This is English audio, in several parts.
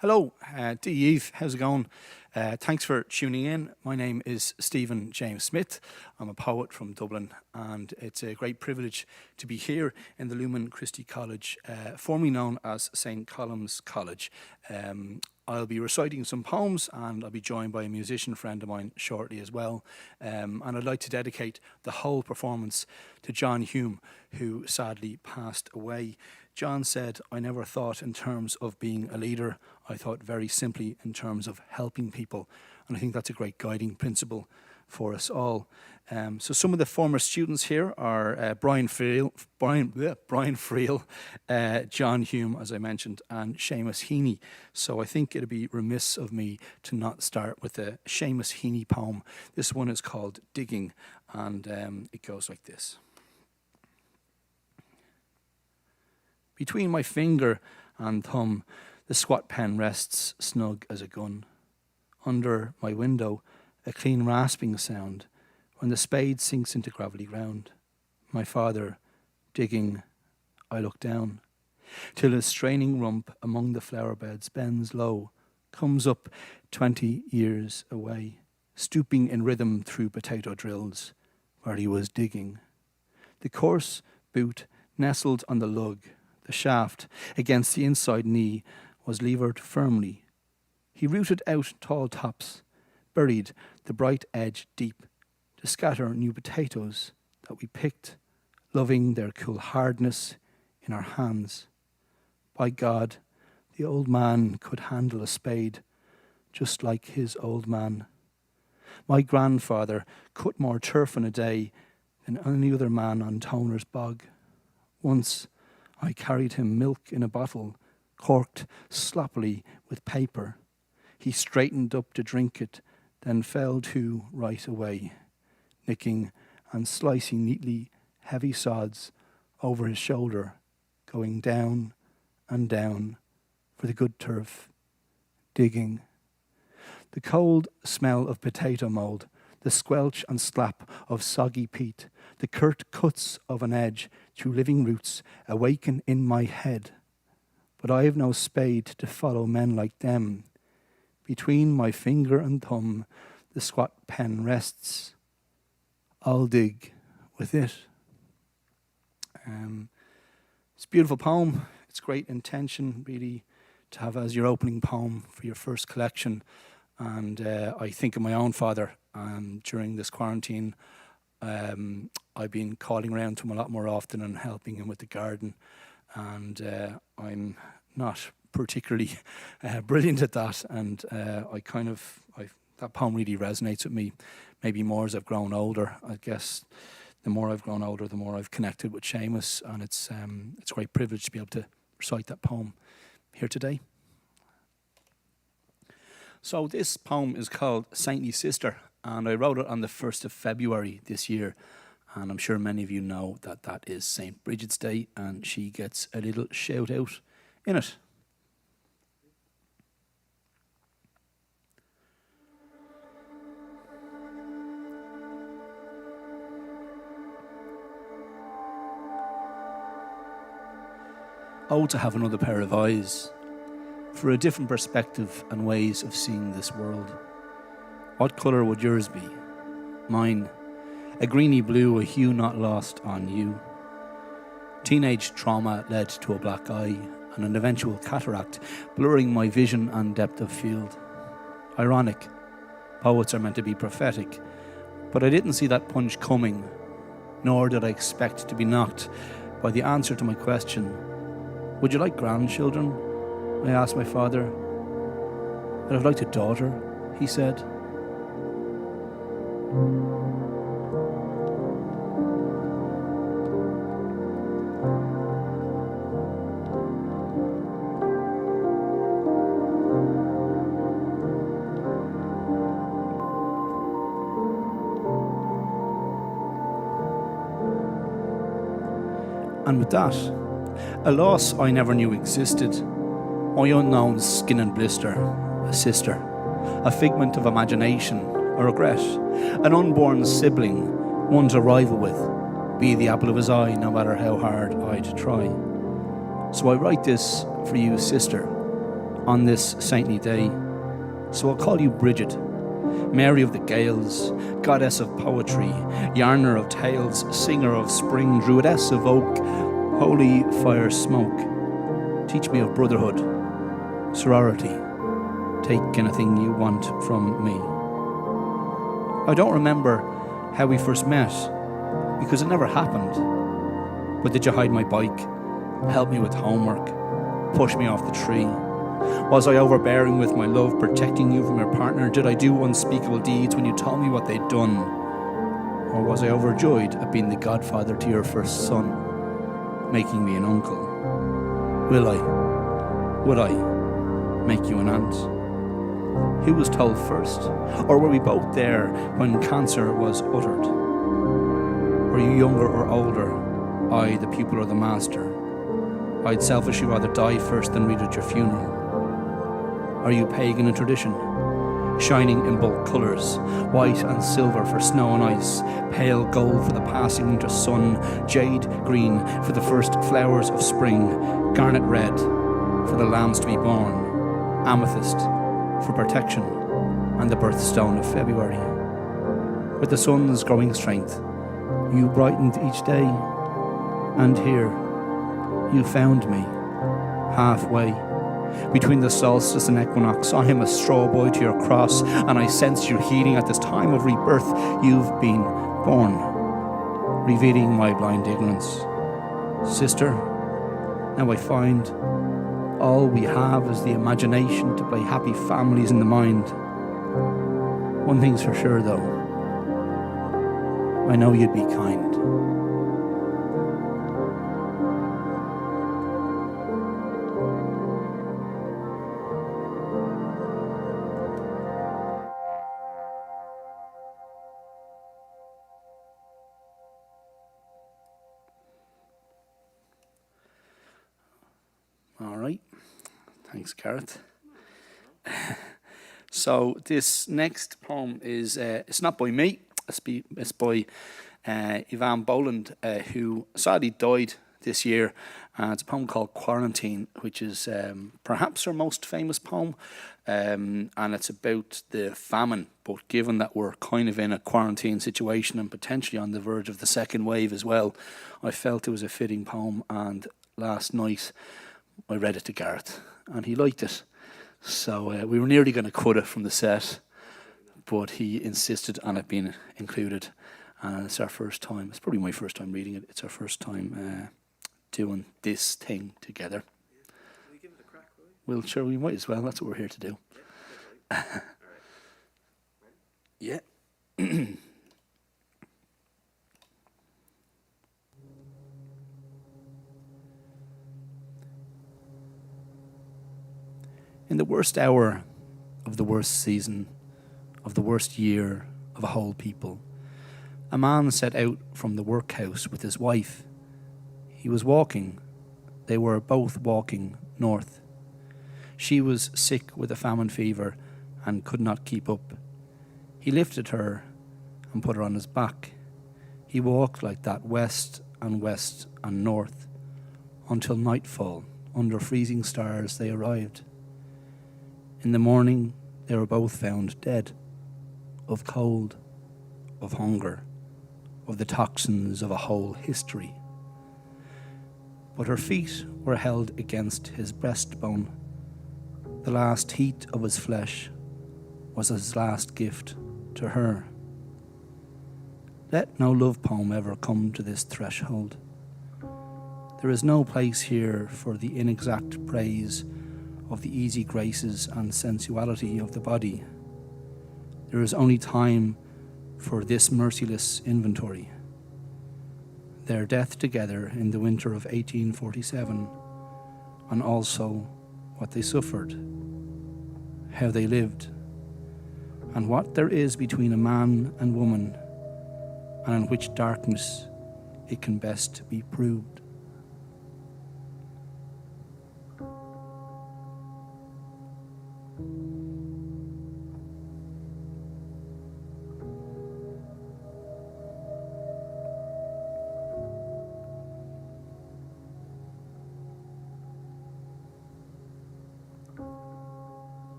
Hello, Eve, how's it going? Thanks for tuning in. My name is Stephen James Smith. I'm a poet from Dublin, and it's a great privilege to be here in the Lumen Christi College, formerly known as St. Colum's College. I'll be reciting some poems, and I'll be joined by a musician friend of mine shortly as well. And I'd like to dedicate the whole performance to John Hume, who sadly passed away. John said, "I never thought in terms of being a leader. I thought very simply in terms of helping people." And I think that's a great guiding principle for us all. So some of the former students here are Brian Friel, John Hume, as I mentioned, and Seamus Heaney. So I think it'd be remiss of me to not start with a Seamus Heaney poem. This one is called Digging, and it goes like this. Between my finger and thumb, the squat pen rests snug as a gun. Under my window, a clean rasping sound when the spade sinks into gravelly ground. My father digging, I look down, till his straining rump among the flower beds bends low, comes up 20 years away, stooping in rhythm through potato drills, where he was digging. The coarse boot nestled on the lug, the shaft against the inside knee was levered firmly. He rooted out tall tops, buried the bright edge deep to scatter new potatoes that we picked, loving their cool hardness in our hands. By God, the old man could handle a spade, just like his old man. My grandfather cut more turf in a day than any other man on Toner's bog. Once I carried him milk in a bottle, corked sloppily with paper. He straightened up to drink it, then fell to right away, nicking and slicing neatly heavy sods over his shoulder, going down and down for the good turf, digging. The cold smell of potato mould, the squelch and slap of soggy peat, the curt cuts of an edge through living roots awaken in my head. But I have no spade to follow men like them. Between my finger and thumb, the squat pen rests. I'll dig with it. It's a beautiful poem. It's great intention, really, to have as your opening poem for your first collection. And I think of my own father. During this quarantine, I've been calling around to him a lot more often and helping him with the garden. And I'm not particularly brilliant at that. And that poem really resonates with me, maybe more as I've grown older. I guess the more I've grown older, the more I've connected with Seamus. And it's a great privilege to be able to recite that poem here today. So this poem is called Saintly Sister, and I wrote it on the 1st of February this year, and I'm sure many of you know that that is St. Bridget's Day, and she gets a little shout out in it. Oh, to have another pair of eyes, for a different perspective and ways of seeing this world. What colour would yours be? Mine, a greeny blue, a hue not lost on you. Teenage trauma led to a black eye and an eventual cataract, blurring my vision and depth of field. Ironic, poets are meant to be prophetic, but I didn't see that punch coming, nor did I expect to be knocked by the answer to my question. Would you like grandchildren? I asked my father. I'd have liked a daughter, he said. And with that, a loss I never knew existed, my unknown skin and blister, a sister, a figment of imagination, a regret, an unborn sibling, one to rival with, be the apple of his eye no matter how hard I'd try. So I write this for you, sister. on this saintly day. So I'll call you Bridget, Mary of the Gales, goddess of poetry, yarner of tales, singer of spring, druidess of oak, holy fire smoke. Teach me of brotherhood, sorority. Take anything you want from me. I don't remember how we first met, because it never happened. But did you hide my bike, help me with homework, push me off the tree? Was I overbearing with my love, protecting you from your partner? Did I do unspeakable deeds when you told me what they'd done? Or was I overjoyed at being the godfather to your first son, making me an uncle? Would I make you an aunt? Who was told first? Or were we both there when cancer was uttered? Were you younger or older? I, the pupil or the master? I'd selfishly rather die first than read at your funeral. Are you pagan in tradition? Shining in both colours, white and silver for snow and ice, pale gold for the passing winter sun, jade green for the first flowers of spring, garnet red for the lambs to be born, amethyst for protection, and the birthstone of February. With the sun's growing strength, you brightened each day, and here you found me, halfway. Between the solstice and equinox, I am a straw boy to your cross, and I sense your healing at this time of rebirth. You've been born, revealing my blind ignorance. Sister, now I find all we have is the imagination to play happy families in the mind. One thing's for sure, though. I know you'd be kind. All right. Thanks, Gareth. So this next poem is, it's not by me, it's by Ivan Boland, who sadly died this year. It's a poem called Quarantine, which is perhaps her most famous poem, and it's about the famine. But given that we're kind of in a quarantine situation and potentially on the verge of the second wave as well, I felt it was a fitting poem, and last night I read it to Gareth, and he liked it. So we were nearly going to cut it from the set, but he insisted on it being included. And it's our first time. It's probably my first time reading it. It's our first time doing this thing together. Yeah. Will you give it a crack, will you? Well, sure, we might as well. That's what we're here to do. Yeah, all right. Yeah. In the worst hour of the worst season, of the worst year of a whole people, a man set out from the workhouse with his wife. He was walking. They were both walking north. She was sick with a famine fever and could not keep up. He lifted her and put her on his back. He walked like that west and north until nightfall. Under freezing stars they arrived. In the morning, they were both found dead, of cold, of hunger, of the toxins of a whole history. But her feet were held against his breastbone. The last heat of his flesh was his last gift to her. Let no love poem ever come to this threshold. There is no place here for the inexact praise of the easy graces and sensuality of the body. There is only time for this merciless inventory. Their death together in the winter of 1847, and also what they suffered, how they lived, and what there is between a man and woman, and in which darkness it can best be proved.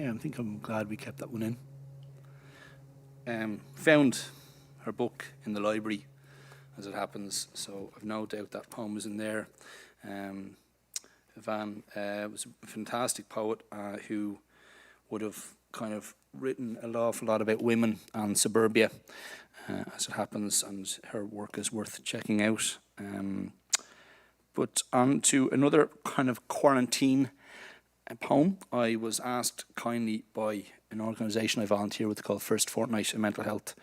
I think I'm glad we kept that one in. Found her book in the library, as it happens, so I've no doubt that poem is in there. Van was a fantastic poet who would have kind of written an awful lot about women and suburbia, as it happens, and her work is worth checking out. But on to another kind of quarantine poem. I was asked kindly by an organisation I volunteer with called First Fortnight, a mental health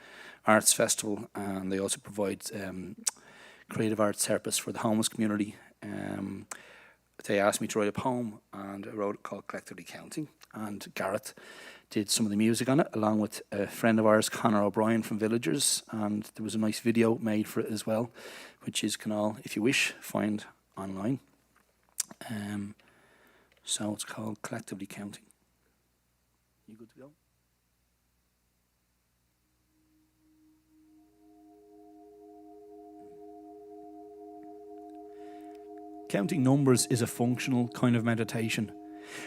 arts festival, and they also provide creative arts therapists for the homeless community. They asked me to write a poem, and I wrote it called Collectively Counting, and Gareth did some of the music on it, along with a friend of ours, Conor O'Brien from Villagers, and there was a nice video made for it as well, which you can all, if you wish, find online. So it's called Collectively Counting. You good to go? Counting numbers is a functional kind of meditation,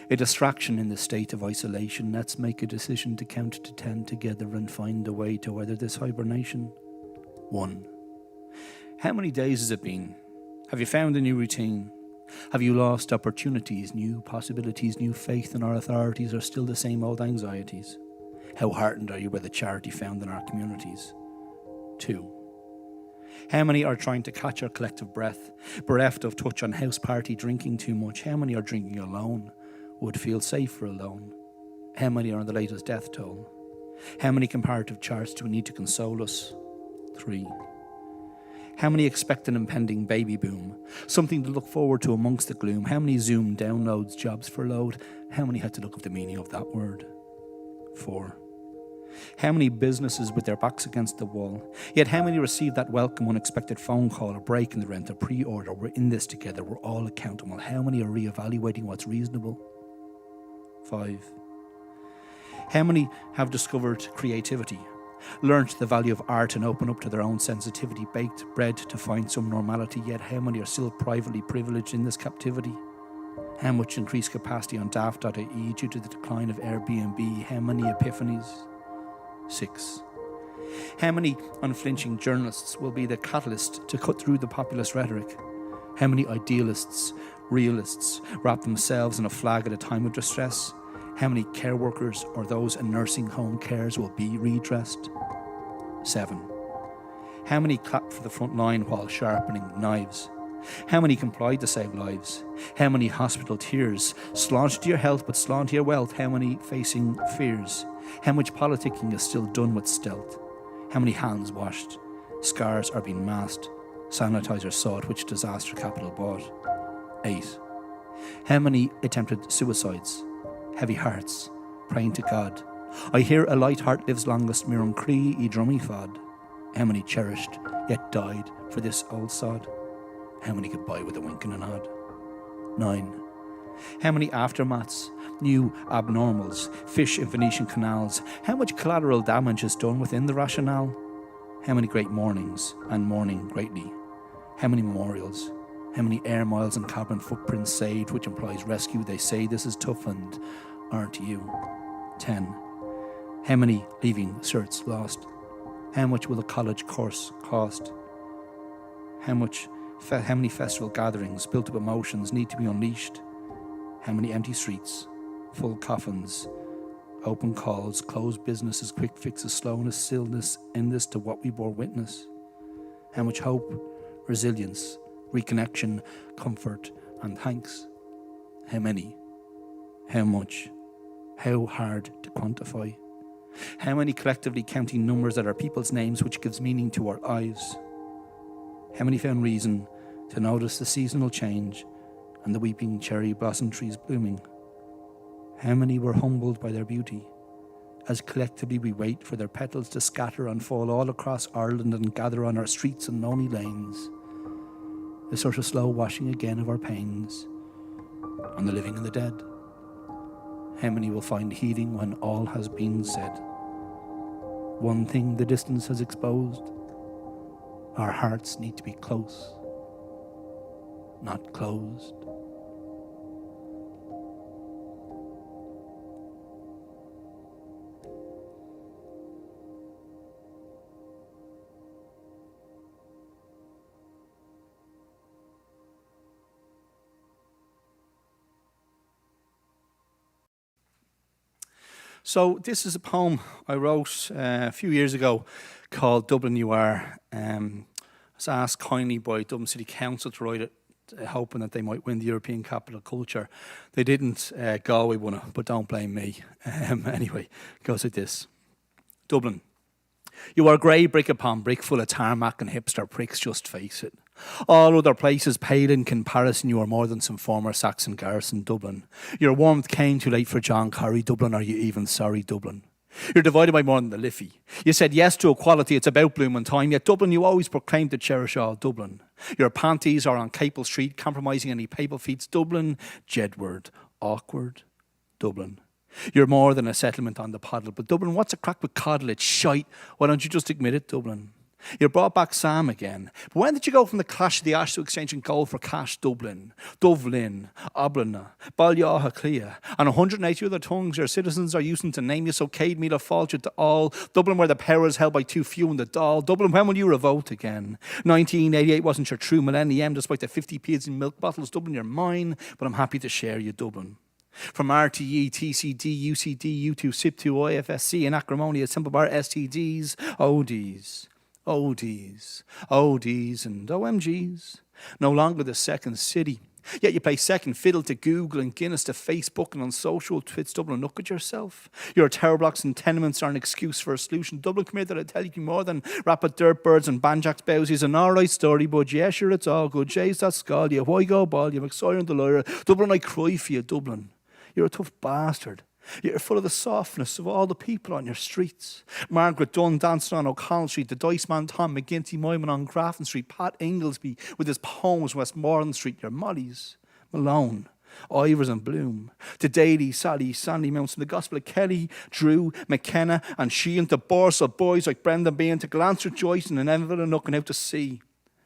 a distraction in the state of isolation. Let's make a decision to count to 10 together and find a way to weather this hibernation. 1. How many days has it been? Have you found a new routine? Have you lost opportunities, new possibilities, new faith in our authorities, or still the same old anxieties? How heartened are you by the charity found in our communities? 2. How many are trying to catch our collective breath, bereft of touch on house party, drinking too much? How many are drinking alone, would feel safer alone? How many are on the latest death toll? How many comparative charts do we need to console us? 3. How many expect an impending baby boom, something to look forward to amongst the gloom? How many Zoom downloads, jobs furloughed? How many had to look up the meaning of that word? 4. How many businesses with their backs against the wall? Yet how many received that welcome unexpected phone call, a break in the rent, a pre-order? We're in this together, we're all accountable. How many are reevaluating what's reasonable? 5. How many have discovered creativity, learnt the value of art and opened up to their own sensitivity, baked bread to find some normality? Yet how many are still privately privileged in this captivity? How much increased capacity on daft.ie due to the decline of Airbnb? How many epiphanies? 6. How many unflinching journalists will be the catalyst to cut through the populist rhetoric? How many idealists, realists wrap themselves in a flag at a time of distress? How many care workers or those in nursing home cares will be redressed? 7. How many clap for the front line while sharpening knives? How many complied to save lives? How many hospital tears? Slaughter to your health but slaughter to your wealth. How many facing fears? How much politicking is still done with stealth? How many hands washed? Scars are being masked. Sanitizer sought, which disaster capital bought? 8. How many attempted suicides? Heavy hearts, praying to God. I hear a light heart lives longest, Miran Cree I drummy fod. How many cherished, yet died for this old sod? How many could buy with a wink and a nod? 9. How many aftermaths, new abnormals, fish in Venetian canals? How much collateral damage is done within the rationale? How many great mornings and mourning greatly? How many memorials? How many air miles and carbon footprints saved, which implies rescue? They say this is tough and aren't you? 10. How many leaving certs lost? How much will the college course cost? How many festival gatherings, built up emotions, need to be unleashed? How many empty streets, full coffins, open calls, closed businesses, quick fixes, slowness, stillness, endless to what we bore witness? How much hope, resilience, reconnection, comfort, and thanks? How many? How much? How hard to quantify? How many collectively counting numbers that are people's names, which gives meaning to our lives? How many found reason to notice the seasonal change and the weeping cherry blossom trees blooming? How many were humbled by their beauty, as collectively we wait for their petals to scatter and fall all across Ireland and gather on our streets and lonely lanes? A sort of slow washing again of our pains on the living and the dead. How many will find healing when all has been said? One thing the distance has exposed: our hearts need to be close, not closed. So this is a poem I wrote a few years ago called Dublin You Are. I was asked kindly by Dublin City Council to write it, hoping that they might win the European Capital of Culture. They didn't. Galway won it, but don't blame me. Anyway, it goes like this. Dublin. You are grey brick upon brick, full of tarmac and hipster pricks, just face it. All other places pale in comparison, you are more than some former Saxon garrison, Dublin. Your warmth came too late for John Kerry, Dublin. Are you even sorry, Dublin? You're divided by more than the Liffey. You said yes to equality, it's about bloom and time, yet Dublin you always proclaimed to cherish all Dublin. Your panties are on Capel Street, compromising any papal feats, Dublin. Jedward, awkward, Dublin. You're more than a settlement on the Poddle, but Dublin, what's a crack with coddle? It's shite. Why don't you just admit it, Dublin? You brought back Sam again. But when did you go from the clash of the Ash to exchanging gold for cash? Dublin, Dublin, Oblina, Balyaha Clia, and 180 other tongues your citizens are using to name you, so Cade Mila faltered to all. Dublin, where the power is held by too few in the doll. Dublin, when will you revolt again? 1988 wasn't your true millennium, despite the 50p's in milk bottles. Dublin, you're mine, but I'm happy to share you, Dublin. From RTE, TCD, UCD, U2, SIP2, IFSC, and acrimony, a simple bar, STDs, ODs. ODs, ODs, and OMGs. No longer the second city. Yet you play second fiddle to Google and Guinness to Facebook and on social twits. Dublin, look at yourself. Your tower blocks and tenements are an excuse for a solution. Dublin, come here that I tell you more than rapid dirt birds and banjacks bowsies. An alright story, but yeah, sure, it's all good. Jay's that skull, you why go ball, you McSawyer and the lawyer. Dublin, I cry for you, Dublin. You're a tough bastard. You're full of the softness of all the people on your streets. Margaret Dunn dancing on O'Connell Street, the Dice Man Tom McGinty miming on Grafton Street, Pat Inglesby with his poems Westmoreland Street, your Mollies, Malone, Ivers and Bloom, the Daly, Sally, Sandy Mounts, and the Gospel of Kelly, Drew, McKenna, and Sheehan, the Borsal boys like Brendan Bean, to Glancer Joyce and Enville and looking out to sea.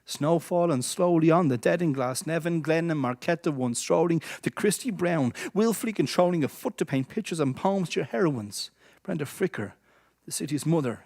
Snow falling slowly on the dead in glass, Nevin, Glenn and Marquette, the one strolling to Christi Brown, willfully controlling a foot to paint pictures and poems to your heroines. Brenda Fricker, the city's mother,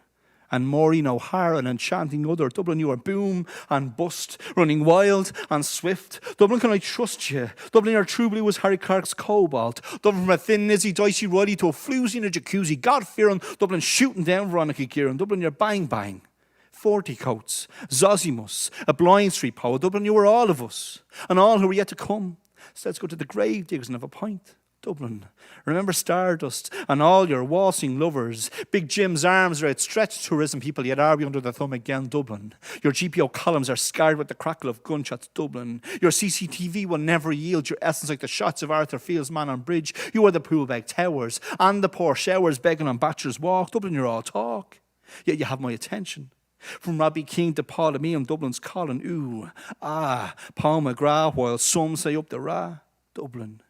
and Maureen O'Hara, an enchanting other. Dublin, you are boom and bust, running wild and swift. Dublin, can I trust you? Dublin, your true blue was Harry Clark's cobalt. Dublin, from a thin Nizzy Dicey Riley to a floozy in a jacuzzi. God-fearing Dublin, shooting down Veronica Kieran. Dublin, you're bang bang. 40 coats, Zosimus, a Blind Street poet. Dublin, you were all of us, and all who are yet to come. So let's go to the grave diggers and have a pint. Dublin, remember Stardust and all your waltzing lovers. Big Jim's arms are outstretched tourism people, yet are we under the thumb again, Dublin. Your GPO columns are scarred with the crackle of gunshots, Dublin. Your CCTV will never yield your essence like the shots of Arthur Field's Man on Bridge. You are the Poolbeg Towers and the poor showers begging on Bachelor's Walk. Dublin, you're all talk, yet you have my attention. From Robbie King to Paul Meehan, Dublin's calling, ooh, ah, Paul McGrath, while some say up the Ra, Dublin.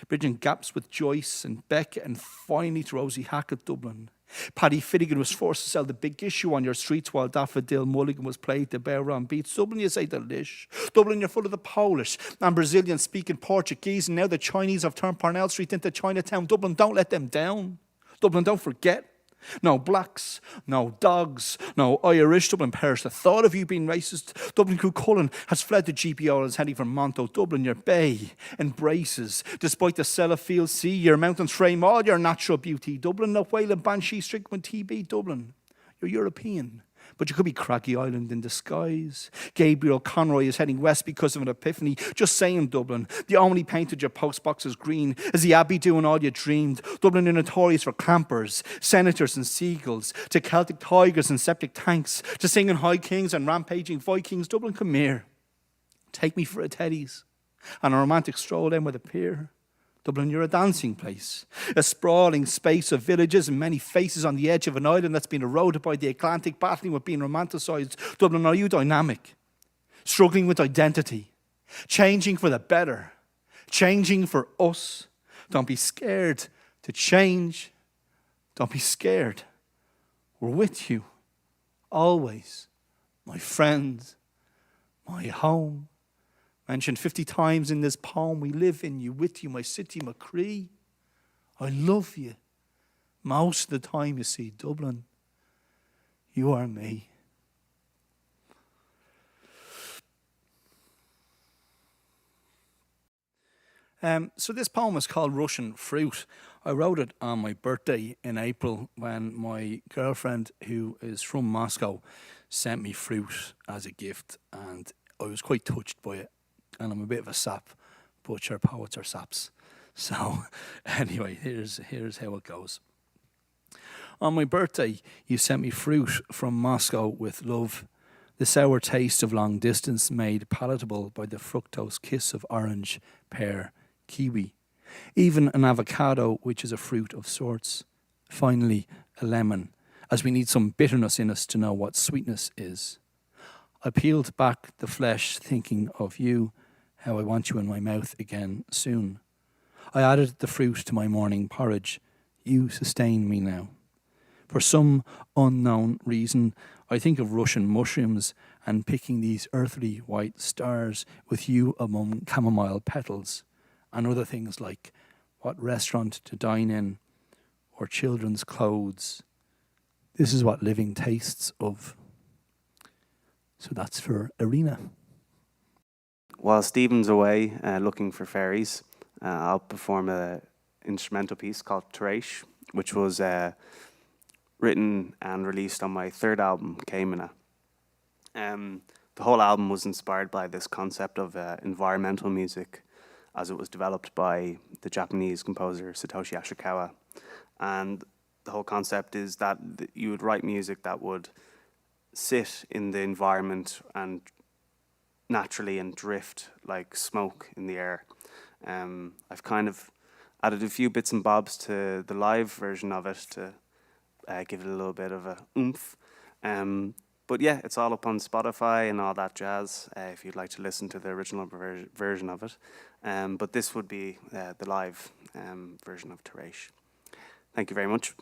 Bridging gaps with Joyce and Beckett and finally to Rosie Hackett, Dublin. Paddy Finnegan was forced to sell the big issue on your streets while Daffodil Mulligan was played the bear on beats. Dublin, you say the lish. Dublin, you're full of the Polish and Brazilian speaking Portuguese, and now the Chinese have turned Parnell Street into Chinatown. Dublin, don't let them down. Dublin, don't forget. No blacks, no dogs, no Irish. Dublin perish the thought of you being racist. Dublin Cuchulainn has fled the GPO and is heading for Monto. Dublin, your bay embraces, despite the Sellafield Sea, your mountains frame all your natural beauty. Dublin, no whale and banshee stricken with TB. Dublin, you're European, but you could be Craggy Island in disguise. Gabriel Conroy is heading west because of an epiphany. Just saying, Dublin, the only painted your post boxes green is the Abbey doing all you dreamed. Dublin, you're notorious for campers, senators and seagulls, to Celtic tigers and septic tanks, to singing high kings and rampaging Vikings. Dublin, come here. Take me for a Teddy's and a romantic stroll down by the pier. Dublin, you're a dancing place, a sprawling space of villages and many faces on the edge of an island that's been eroded by the Atlantic, battling with being romanticised. Dublin, are you dynamic, struggling with identity, changing for the better, changing for us? Don't be scared to change. Don't be scared. We're with you, always, my friends, my home. Mentioned 50 times in this poem, we live in you, with you, my city, my Cree. I love you. Most of the time, you see, Dublin, you are me. So this poem is called Russian Fruit. I wrote it on my birthday in April when my girlfriend, who is from Moscow, sent me fruit as a gift, and I was quite touched by it. And I'm a bit of a sap, but your poets are saps. So, anyway, here's how it goes. On my birthday, you sent me fruit from Moscow with love, the sour taste of long distance made palatable by the fructose kiss of orange, pear, kiwi, even an avocado, which is a fruit of sorts. Finally, a lemon, as we need some bitterness in us to know what sweetness is. I peeled back the flesh, thinking of you, how I want you in my mouth again soon. I added the fruit to my morning porridge. You sustain me now. For some unknown reason, I think of Russian mushrooms and picking these earthly white stars with you among chamomile petals, and other things like what restaurant to dine in or children's clothes. This is what living tastes of. So that's for Arena. While Stephen's away looking for fairies, I'll perform an instrumental piece called Teresh, which was written and released on my third album, Kaimana. The whole album was inspired by this concept of environmental music as it was developed by the Japanese composer Satoshi Ashikawa. And the whole concept is that you would write music that would sit in the environment and naturally and drift like smoke in the air. I've kind of added a few bits and bobs to the live version of it to give it a little bit of a oomph. But yeah, it's all up on Spotify and all that jazz if you'd like to listen to the original version of it. But this would be the live version of Teresh. Thank you very much.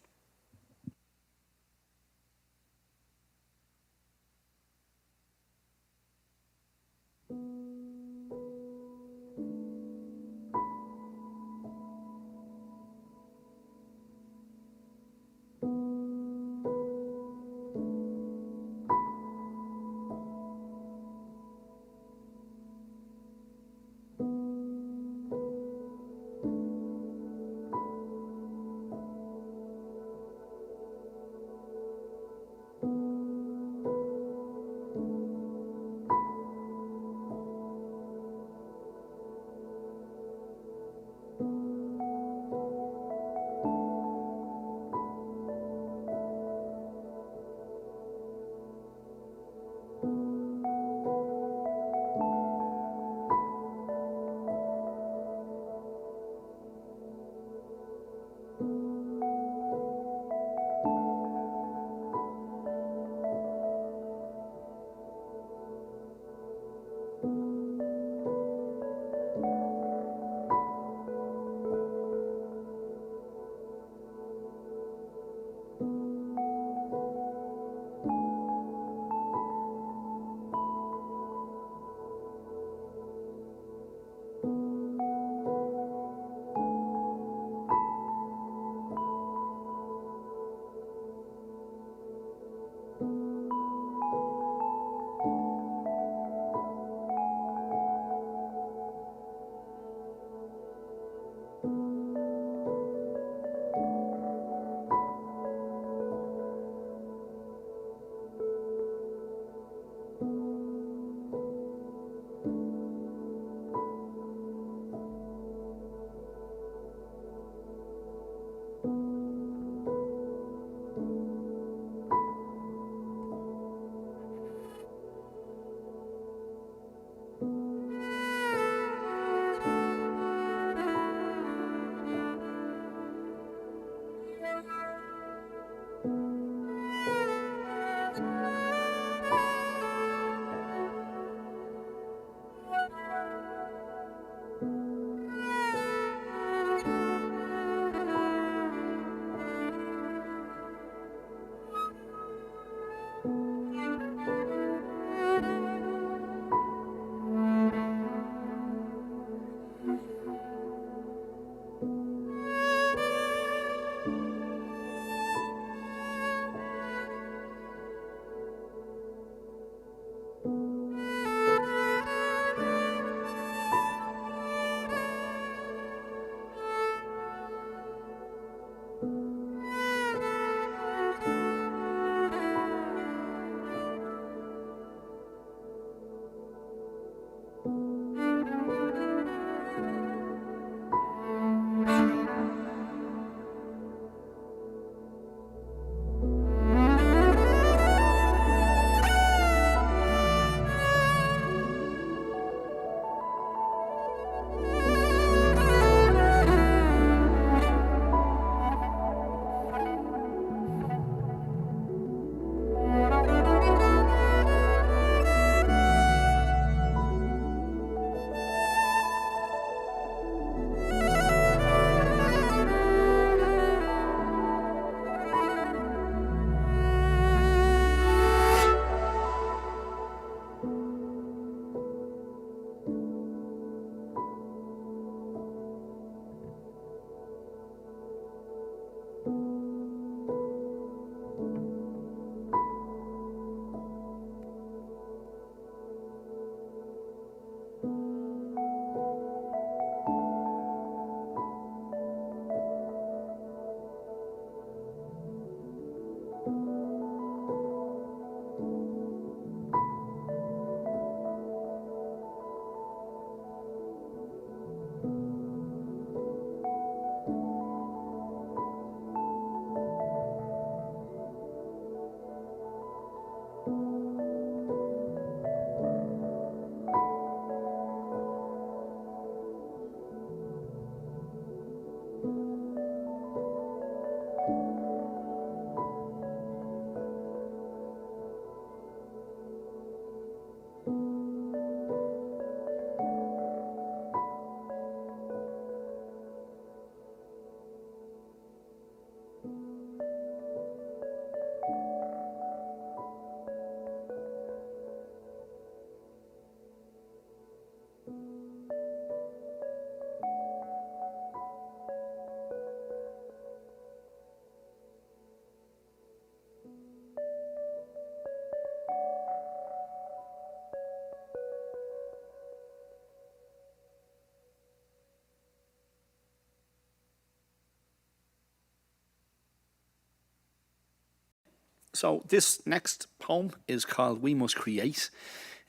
So this next poem is called We Must Create.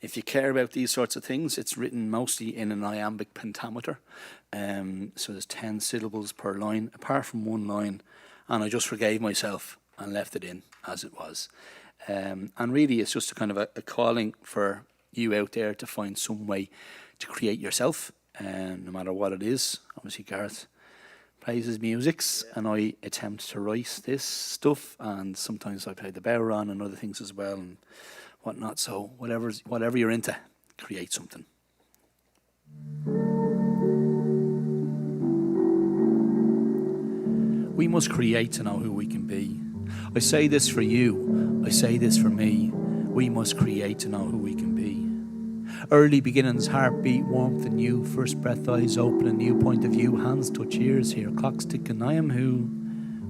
If you care about these sorts of things, it's written mostly in an iambic pentameter. So there's 10 syllables per line, apart from one line. And I just forgave myself and left it in as it was. And really, it's just a kind of a calling for you out there to find some way to create yourself, no matter what it is. Obviously, Gareth plays his musics, and I attempt to write this stuff, and sometimes I play the bodhrán and other things as well and whatnot. So whatever you're into, create something. We must create to know who we can be. I say this for you, I say this for me. We must create to know who we can be. Early beginnings, heartbeat, warmth and you. First breath, eyes open, a new point of view. Hands touch ears, here clocks ticking, I am who.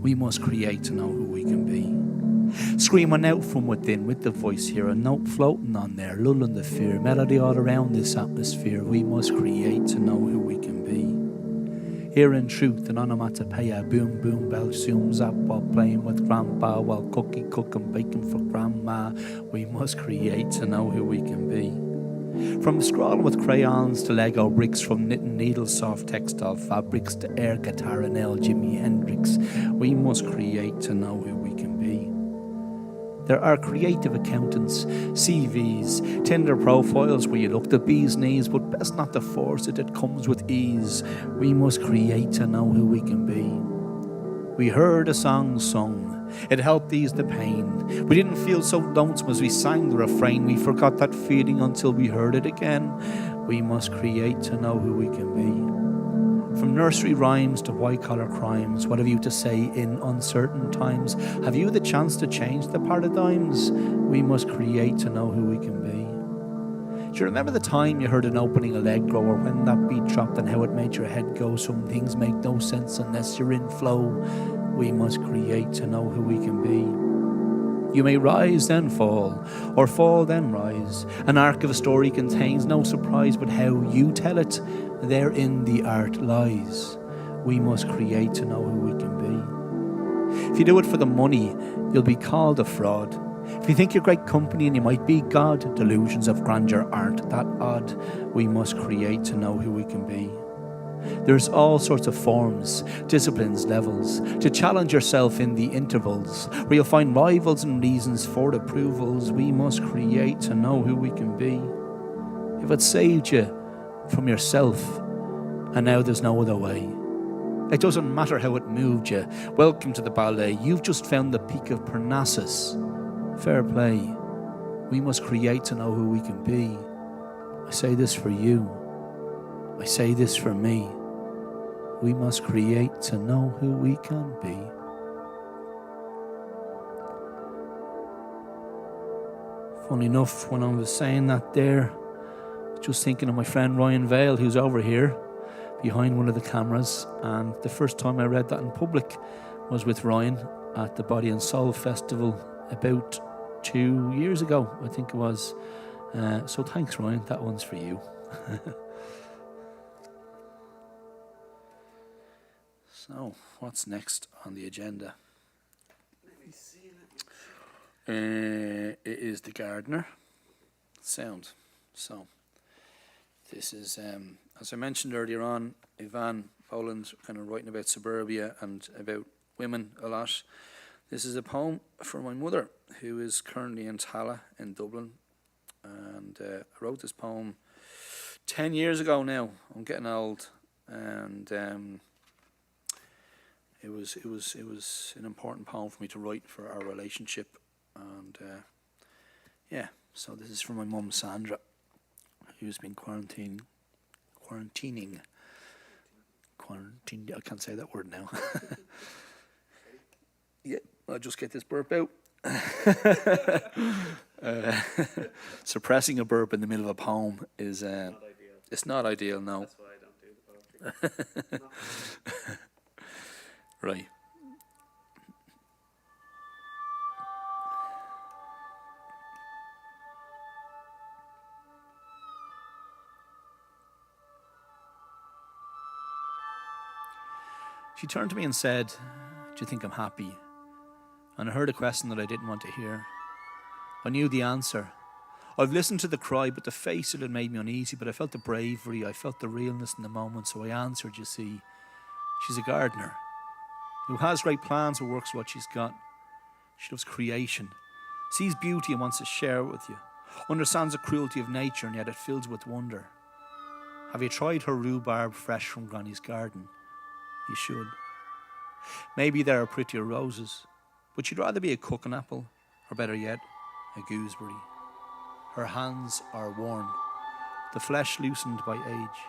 We must create to know who we can be. Screaming out from within with the voice here, a note floating on there, lulling the fear. Melody all around this atmosphere. We must create to know who we can be. Here in truth, an onomatopoeia, boom, boom, bell zooms up while playing with grandpa, while cookie cooking bacon for grandma. We must create to know who we can be. From scrawling with crayons to Lego bricks, from knitting needles, soft textile fabrics to air guitar and L. Jimi Hendrix, we must create to know who we can be. There are creative accountants, CVs, Tinder profiles where you look the bee's knees, but best not to force it, it comes with ease. We must create to know who we can be. We heard a song sung, it helped ease the pain. We didn't feel so lonesome as we sang the refrain. We forgot that feeling until we heard it again. We must create to know who we can be. From nursery rhymes to white-collar crimes, what have you to say in uncertain times? Have you the chance to change the paradigms? We must create to know who we can be. Do you remember the time you heard an opening allegro, or when that beat dropped and how it made your head go? Some things make no sense unless you're in flow. We must create to know who we can be. You may rise then fall, or fall then rise. An arc of a story contains no surprise, but how you tell it, therein the art lies. We must create to know who we can be. If you do it for the money, you'll be called a fraud. If you think you're great company and you might be God, delusions of grandeur aren't that odd. We must create to know who we can be. There's all sorts of forms, disciplines, levels, to challenge yourself in the intervals, where you'll find rivals and reasons for approvals. We must create to know who we can be. If it saved you from yourself, and now there's no other way, it doesn't matter how it moved you. Welcome to the ballet. You've just found the peak of Parnassus. Fair play. We must create to know who we can be. I say this for you. I say this for me. We must create to know who we can be. Funny enough, when I was saying that there, just thinking of my friend Ryan Vale, who's over here behind one of the cameras. And the first time I read that in public was with Ryan at the Body and Soul Festival about 2 years ago, I think it was. So thanks, Ryan. That one's for you. So, what's next on the agenda? Let me see. It is the gardener. Sound. So, this is, as I mentioned earlier on, Ivan Boland's kind of writing about suburbia and about women a lot. This is a poem for my mother, who is currently in Tala in Dublin. And I wrote this poem 10 years ago now. I'm getting old. And it was an important poem for me to write for our relationship. And yeah, so this is from my mum Sandra, who's been quarantining. I can't say that word now. Yeah, I'll just get this burp out. Suppressing a burp in the middle of a poem is not ideal. It's not ideal, no. That's why I don't do the poetry. Right. She turned to me and said, "Do you think I'm happy?" And I heard a question that I didn't want to hear. I knew the answer. I've listened to the cry, but the face it had made me uneasy, but I felt the bravery, I felt the realness in the moment, so I answered, you see. She's a gardener who has great plans but works what she's got. She loves creation, sees beauty and wants to share it with you, understands the cruelty of nature and yet it fills with wonder. Have you tried her rhubarb fresh from Granny's garden? You should. Maybe there are prettier roses, but she'd rather be a cooking apple, or better yet, a gooseberry. Her hands are worn, the flesh loosened by age.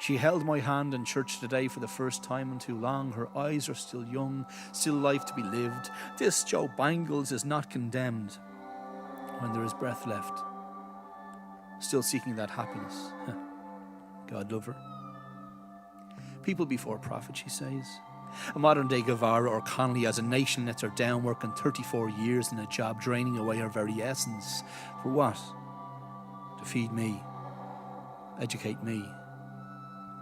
She held my hand in church today for the first time in too long. Her eyes are still young, still life to be lived. This Joe Bangles is not condemned when there is breath left, still seeking that happiness. God love her. People before profit, she says. A modern-day Guevara or Connolly as a nation lets her down, working 34 years in a job, draining away her very essence. For what? To feed me, educate me,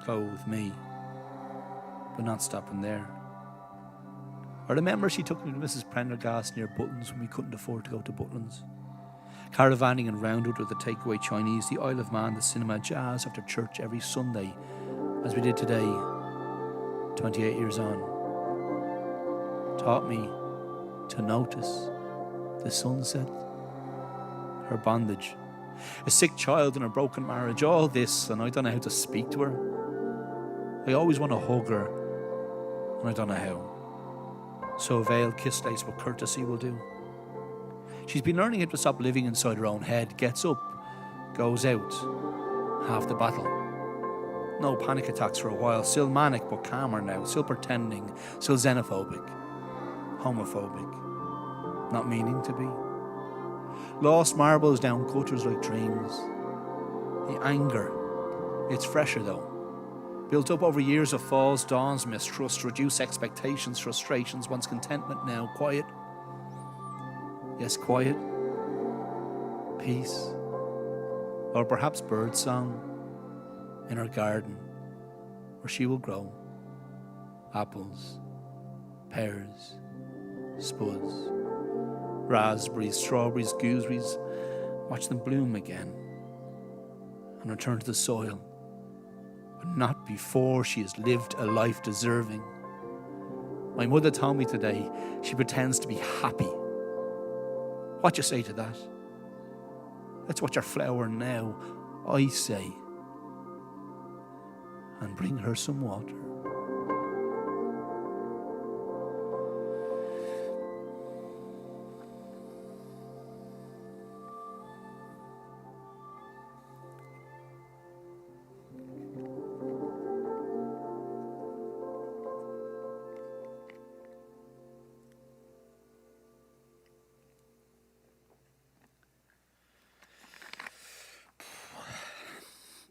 clothe me, but not stopping there. I remember she took me to Mrs. Prendergast near Butlins when we couldn't afford to go to Butlins. Caravanning in Roundwood with the takeaway Chinese, the Isle of Man, the cinema, jazz after church every Sunday, as we did today, 28 years on. Taught me to notice the sunset, her bondage, a sick child in a broken marriage, all this, and I don't know how to speak to her. I always want to hug her, and I don't know how. So a veiled kiss lace with courtesy will do. She's been learning how to stop living inside her own head, gets up, goes out, half the battle. No panic attacks for a while, still manic but calmer now, still pretending, still xenophobic, homophobic, not meaning to be. Lost marbles down gutters like dreams. The anger, it's fresher though. Built up over years of falls, dawns, mistrust, reduced expectations, frustrations, wants contentment now, quiet. Yes, quiet. Peace. Or perhaps birdsong in her garden, where she will grow apples, pears, spuds, raspberries, strawberries, gooseberries. Watch them bloom again and return to the soil, but not before she has lived a life deserving. My mother told me today she pretends to be happy. What you say to that? Let's watch her flower now, I say, and bring her some water.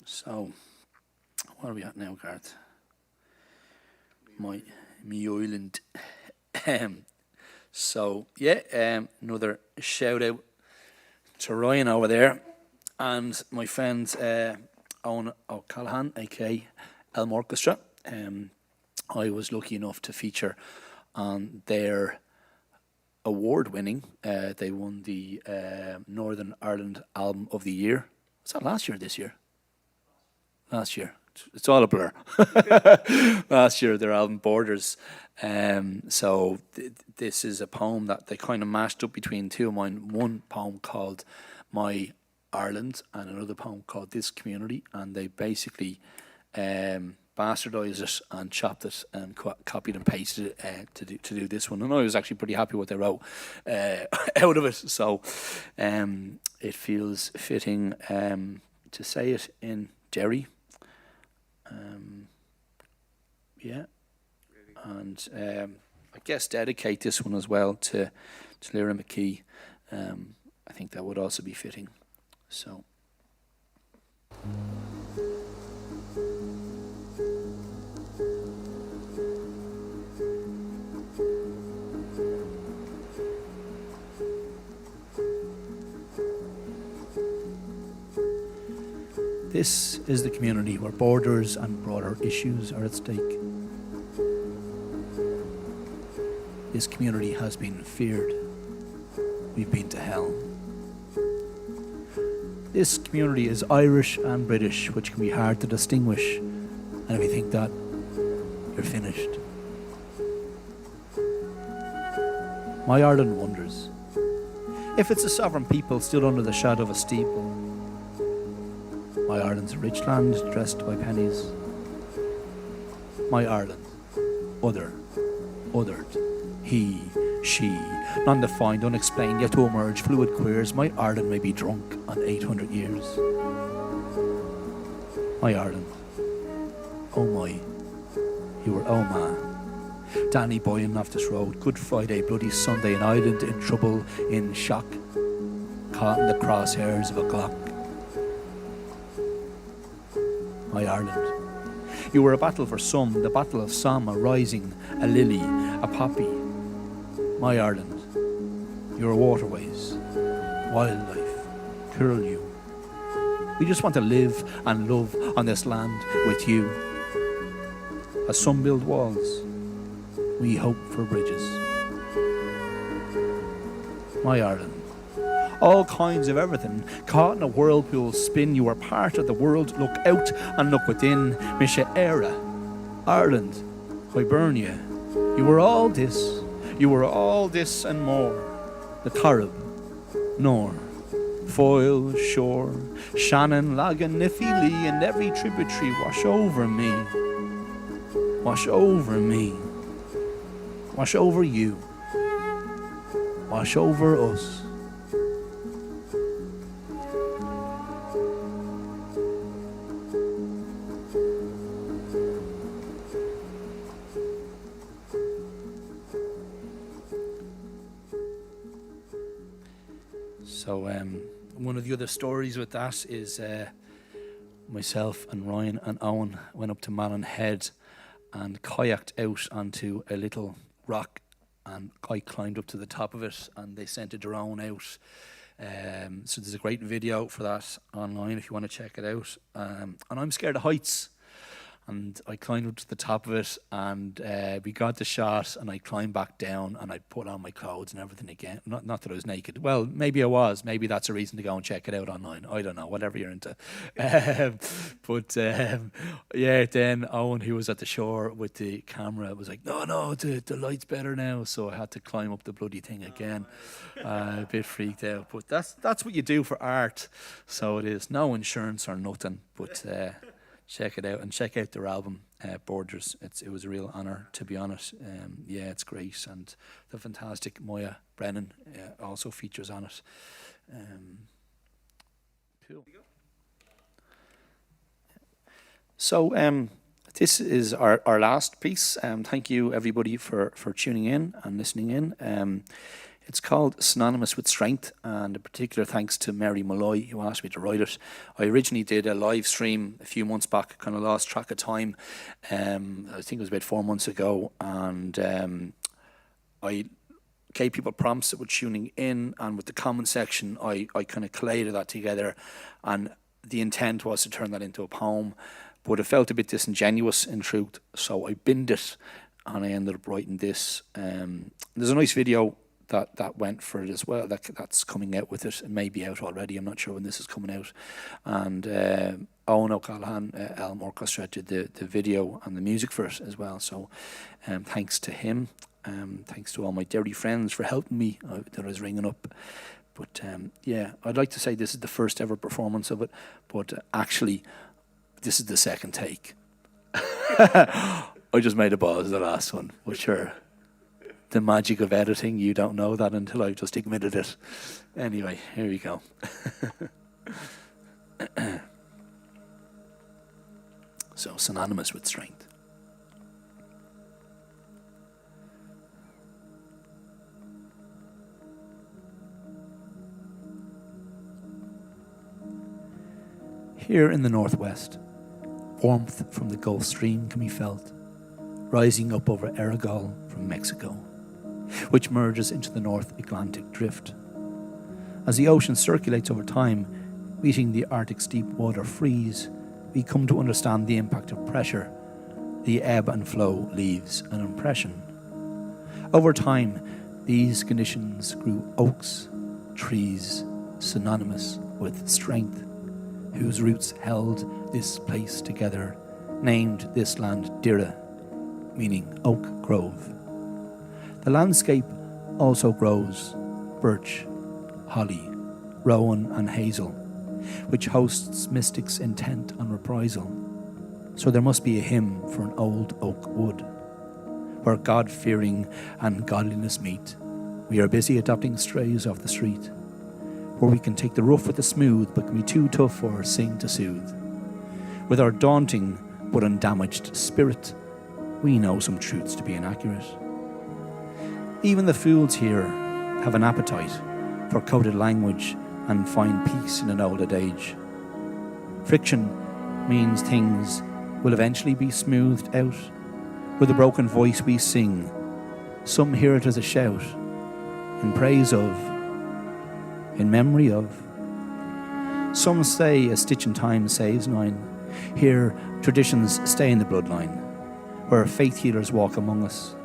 So, where are we at now, Garth? My island. Another shout out to Ryan over there and my friend Owen O'Callaghan, aka Elm Orchestra. I was lucky enough to feature on their award-winning. They won the Northern Ireland Album of the Year. Was that last year or this year? Last year. It's all a blur. Last year, their album Borders. This is a poem that they kind of mashed up between two of mine. One poem called My Ireland and another poem called This Community. And they basically bastardised it and chopped it and copied and pasted it to do this one. And I was actually pretty happy with what they wrote out of it. So it feels fitting to say it in Derry. I guess dedicate this one as well to Lyra McKee. I think that would also be fitting. So. This is the community where borders and broader issues are at stake. This community has been feared. We've been to hell. This community is Irish and British, which can be hard to distinguish. And if you think that, you're finished. My Ireland wonders if it's a sovereign people stood under the shadow of a steeple. My Ireland's a rich land dressed by pennies. My Ireland, othered, he, she, non-defined, unexplained, yet to emerge, fluid queers. My Ireland may be drunk on 800 years. My Ireland, oh my, you were oh man. Danny Boy in off this road, Good Friday, Bloody Sunday, an island in trouble, in shock, caught in the crosshairs of a clock. My Ireland, you were a battle for some, the battle of Somme, a rising, a lily, a poppy. My Ireland, your waterways, wildlife, curlew. We just want to live and love on this land with you. As some build walls, we hope for bridges. My Ireland, all kinds of everything, caught in a whirlpool spin. You are part of the world. Look out and look within. Misha Era, Ireland, Hibernia. You were all this. You were all this and more. The Carib, Nor, Foyle, Shore, Shannon, Lagan, Niffy, Lee, and every tributary wash over me. Wash over me. Wash over you. Wash over us. So one of the other stories with that is myself and Ryan and Owen went up to Malin Head and kayaked out onto a little rock, and I climbed up to the top of it and they sent a drone out. So there's a great video for that online if you want to check it out. And I'm scared of heights. And I climbed up to the top of it, and we got the shot, and I climbed back down, and I put on my clothes and everything again. Not that I was naked. Well, maybe I was. Maybe that's a reason to go and check it out online. I don't know, whatever you're into. Yeah, then Owen, who was at the shore with the camera, was like, no, the light's better now. So I had to climb up the bloody thing again. A bit freaked out. But that's what you do for art. So it is. No insurance or nothing, but... check it out, and check out their album, Borders. It was a real honour, to be honest. Yeah, it's great, and the fantastic Moya Brennan also features on it. Cool. So this is our last piece. Thank you, everybody, for tuning in and listening in. It's called Synonymous with Strength, and a particular thanks to Mary Malloy, who asked me to write it. I originally did a live stream a few months back, kind of lost track of time. I think it was about 4 months ago, and I gave people prompts that were tuning in, and with the comment section, I kind of collated that together, and the intent was to turn that into a poem, but it felt a bit disingenuous in truth, so I binned it, and I ended up writing this. There's a nice video that went for it as well. That's coming out with it. It may be out already. I'm not sure when this is coming out. And Owen O'Callaghan, Elm Orchestra, did the video and the music for it as well. So thanks to him. Thanks to all my Derry friends for helping me that I was ringing up. But yeah, I'd like to say this is the first ever performance of it, but actually this is the second take. I just made a ball as the last one, but sure. The magic of editing, you don't know that until I've just admitted it. Anyway, here we go. So, synonymous with strength. Here in the northwest, warmth from the Gulf Stream can be felt, rising up over Aragol from Mexico, which merges into the North Atlantic Drift. As the ocean circulates over time, meeting the Arctic's deep water freeze, we come to understand the impact of pressure. The ebb and flow leaves an impression. Over time, these conditions grew oaks, trees synonymous with strength, whose roots held this place together, named this land Dira, meaning oak grove. The landscape also grows birch, holly, rowan and hazel, which hosts mystics intent on reprisal. So there must be a hymn for an old oak wood, where God-fearing and godliness meet. We are busy adopting strays off the street, where we can take the rough with the smooth, but can be too tough or sing to soothe. With our daunting but undamaged spirit, we know some truths to be inaccurate. Even the fools here have an appetite for coded language and find peace in an old age. Friction means things will eventually be smoothed out. With a broken voice we sing. Some hear it as a shout, in praise of, in memory of. Some say a stitch in time saves 9. Here traditions stay in the bloodline, where faith healers walk among us.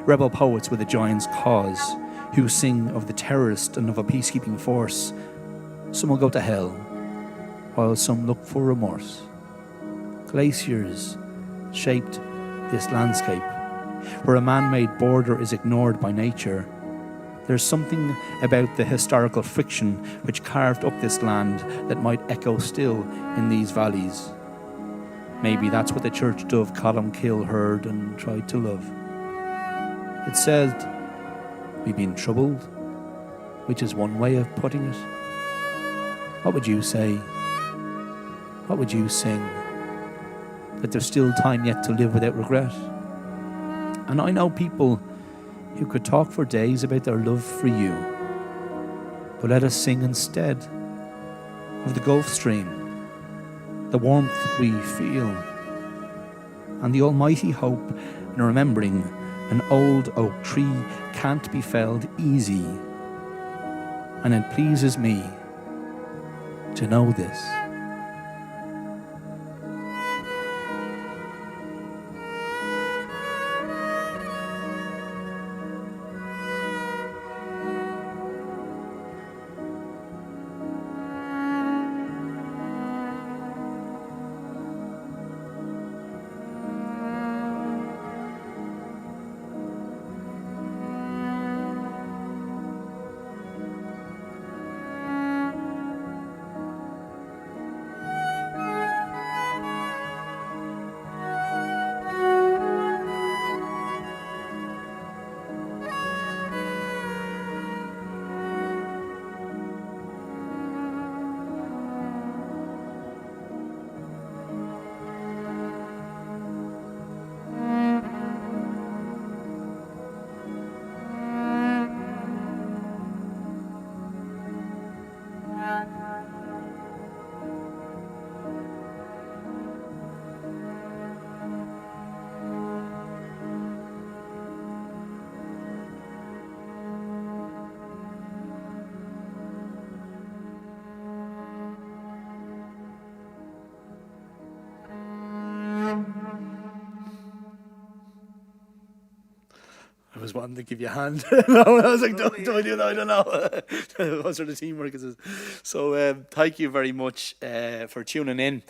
Rebel poets with a giant's cause, who sing of the terrorist and of a peacekeeping force. Some will go to hell, while some look for remorse. Glaciers shaped this landscape, where a man-made border is ignored by nature. There's something about the historical friction which carved up this land that might echo still in these valleys. Maybe that's what the church dove Columkill heard and tried to love. It said, we've been troubled, which is one way of putting it. What would you say? What would you sing? That there's still time yet to live without regret. And I know people who could talk for days about their love for you. But let us sing instead of the Gulf Stream, the warmth we feel, and the almighty hope in remembering an old oak tree can't be felled easy. And it pleases me to know this. was wanting to give you a hand. No, I was like, do I do that? I don't know. What sort of teamwork is this? So thank you very much for tuning in.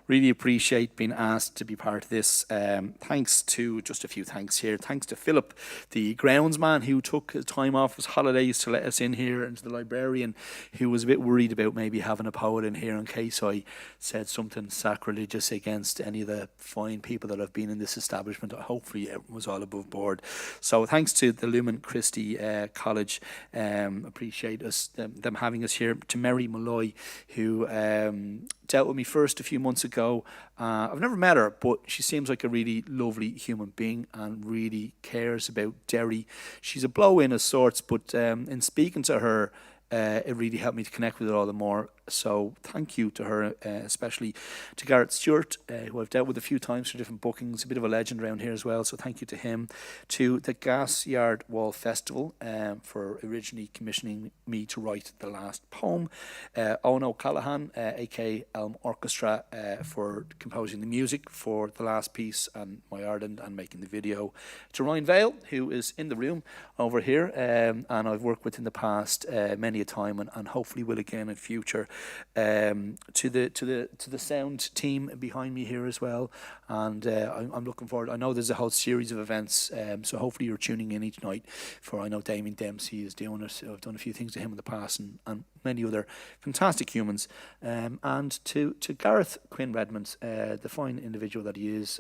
Really appreciate being asked to be part of this. Thanks to, just a few thanks here. Thanks to Philip, the groundsman, who took time off his holidays to let us in here, and to the librarian, who was a bit worried about maybe having a poet in here in case I said something sacrilegious against any of the fine people that have been in this establishment. Hopefully it was all above board. So thanks to the Lumen Christi College. Appreciate them having us here. To Mary Malloy, who dealt with me first a few months ago. I've never met her, but she seems like a really lovely human being and really cares about Derry. She's a blow-in of sorts, but in speaking to her, it really helped me to connect with it all the more. So thank you to her, especially to Garrett Stewart, who I've dealt with a few times for different bookings, a bit of a legend around here as well. So thank you to him. To the Gas Yard Wall Festival for originally commissioning me to write the last poem. Owen O'Callaghan, aka Elm Orchestra, for composing the music for the last piece and My Ireland and making the video. To Ryan Vale, who is in the room over here, and I've worked with in the past many a time, and hopefully will again in future. To the sound team behind me here as well, and I'm looking forward. I know there's a whole series of events, so hopefully you're tuning in each night. For I know Damien Dempsey is doing it. I've done a few things to him in the past, and many other fantastic humans. And to Gareth Quinn Redmond, the fine individual that he is.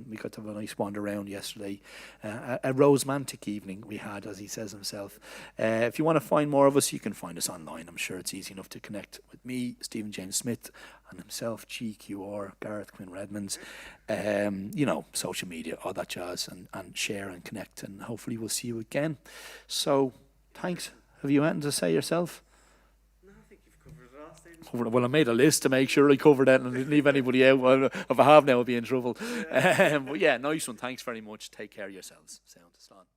We got to have a nice wander around yesterday, a romantic evening we had, as he says himself. If you want to find more of us, you can find us online. I'm sure it's easy enough to connect with me, Stephen James Smith, and himself, GQR, Gareth Quinn Redmonds. Social media, all that jazz, and share and connect, and hopefully we'll see you again. So, thanks. Have you anything to say yourself? No, I think you've covered it all, Stephen. Well, I made a list to make sure I covered that and didn't leave anybody out. Well, if I have now, I'll be in trouble. But yeah, nice one. Thanks very much. Take care of yourselves. Sound. Slán.